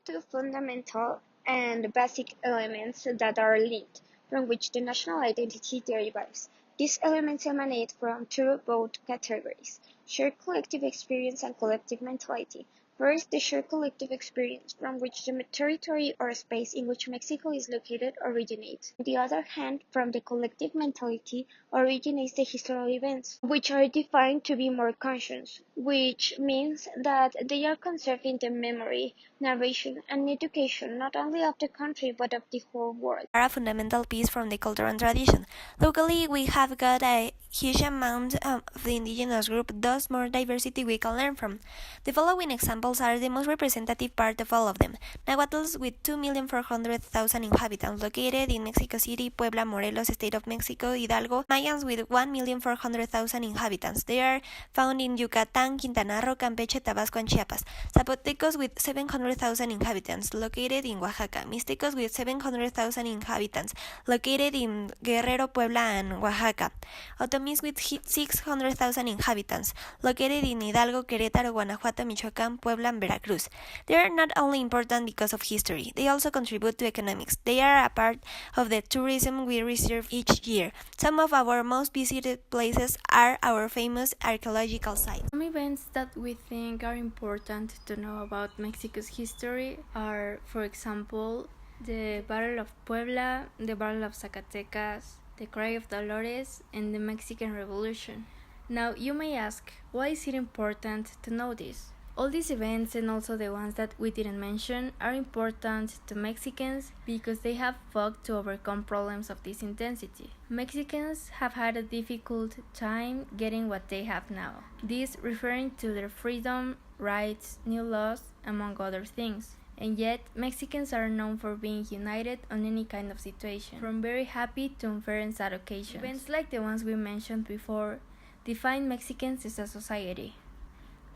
two fundamental and basic elements that are linked, from which the national identity derives. These elements emanate from two broad categories: shared collective experience and collective mentality. First, the shared collective experience, from which the territory or space in which Mexico is located originates. On the other hand, from the collective mentality originates the historical events, which are defined to be more conscious, which means that they are conserved in the memory, narration, and education not only of the country but of the whole world. Are a fundamental piece from the culture and tradition. Locally, we have got a huge amount of the indigenous group, thus more diversity we can learn from. The following examples are the most representative part of all of them. Nahuatls with 2,400,000 inhabitants, located in Mexico City, Puebla, Morelos, State of Mexico, Hidalgo. Mayans with 1,400,000 inhabitants. They are found in Yucatan, Quintana Roo, Campeche, Tabasco, and Chiapas. Zapotecos with 700,000 inhabitants, located in Oaxaca. Mixtecos with 700,000 inhabitants, located in Guerrero, Puebla, and Oaxaca. Otomís with 600,000 inhabitants, located in Hidalgo, Querétaro, Guanajuato, Michoacán, Puebla, and Veracruz. They are not only important because of history, they also contribute to economics. They are a part of the tourism we receive each year. Some of our most visited places are our famous archaeological sites. Some events that we think are important to know about Mexico's history are, for example, the Battle of Puebla, the Battle of Zacatecas, the Cry of Dolores, and the Mexican Revolution. Now, you may ask, why is it important to know this? All these events, and also the ones that we didn't mention, are important to Mexicans because they have fought to overcome problems of this intensity. Mexicans have had a difficult time getting what they have now, this referring to their freedom, rights, new laws, among other things. And yet, Mexicans are known for being united on any kind of situation, from very happy to unfair and sad occasions. Events like the ones we mentioned before define Mexicans as a society.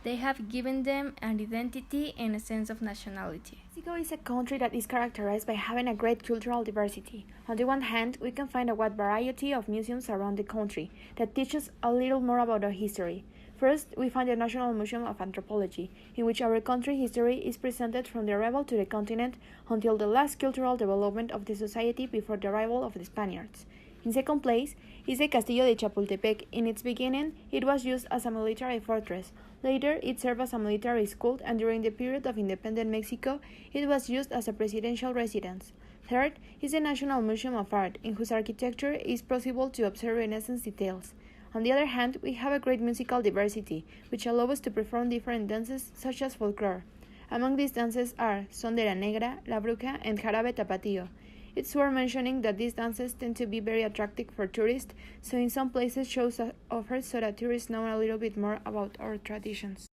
They have given them an identity and a sense of nationality. Mexico is a country that is characterized by having a great cultural diversity. On the one hand, we can find a wide variety of museums around the country that teach us a little more about our history. First, we find the National Museum of Anthropology, in which our country history is presented from the arrival to the continent until the last cultural development of the society before the arrival of the Spaniards. In second place is the Castillo de Chapultepec. In its beginning, it was used as a military fortress. Later, it served as a military school, and during the period of independent Mexico, it was used as a presidential residence. Third is the National Museum of Art, in whose architecture it is possible to observe Renaissance details. On the other hand, we have a great musical diversity, which allows us to perform different dances such as folklore. Among these dances are Son de la Negra, La Bruja, and Jarabe Tapatío. It's worth mentioning that these dances tend to be very attractive for tourists, so in some places shows are offered so that tourists know a little bit more about our traditions.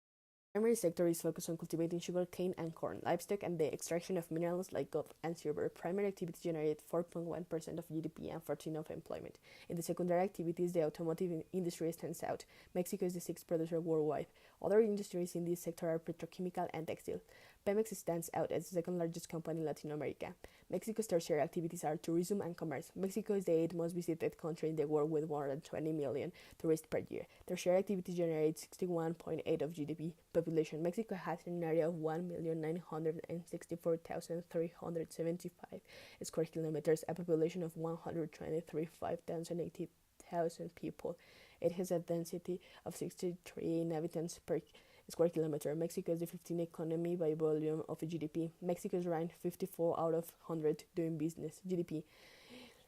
The primary sector is focused on cultivating sugarcane and corn, livestock, and the extraction of minerals like gold and silver. Primary activities generate 4.1% of GDP and 14% of employment. In the secondary activities, the automotive industry stands out. Mexico is the sixth producer worldwide. Other industries in this sector are petrochemical and textile. Pemex stands out as the second largest company in Latin America. Mexico's tertiary activities are tourism and commerce. Mexico is the eighth most visited country in the world with more than 20 million tourists per year. Tertiary activities generate 61.8% of GDP. Population. Mexico has an area of 1,964,375 square kilometers, a population of 123,580,000 people. It has a density of 63 inhabitants per square kilometer. Mexico is the 15th economy by volume of GDP. Mexico is ranked 54 out of 100 doing business. GDP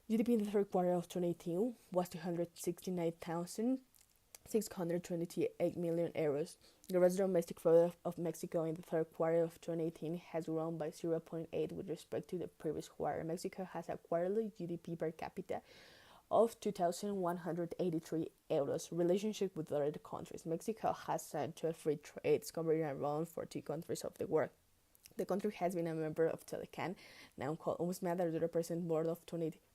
in the third quarter of 2018 was 269,628 million euros. The gross domestic product of Mexico in the third quarter of 2018 has grown by 0.8% with respect to the previous quarter. Mexico has a quarterly GDP per capita of 2,183 euros. Relationship with other countries. Mexico has signed 12 free trades covering around 40 countries of the world. The country has been a member of Telecan, now called UNSMA, that represents more than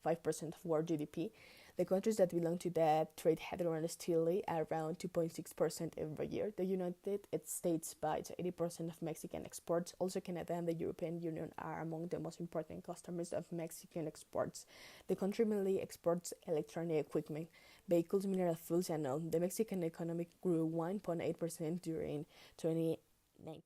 25% of world GDP. The countries that belong to that trade had grown steadily around 2.6% every year. The United States buys 80% of Mexican exports. Also, Canada and the European Union are among the most important customers of Mexican exports. The country mainly exports electronic equipment, vehicles, mineral fuels, and oil. The Mexican economy grew 1.8% during 2019.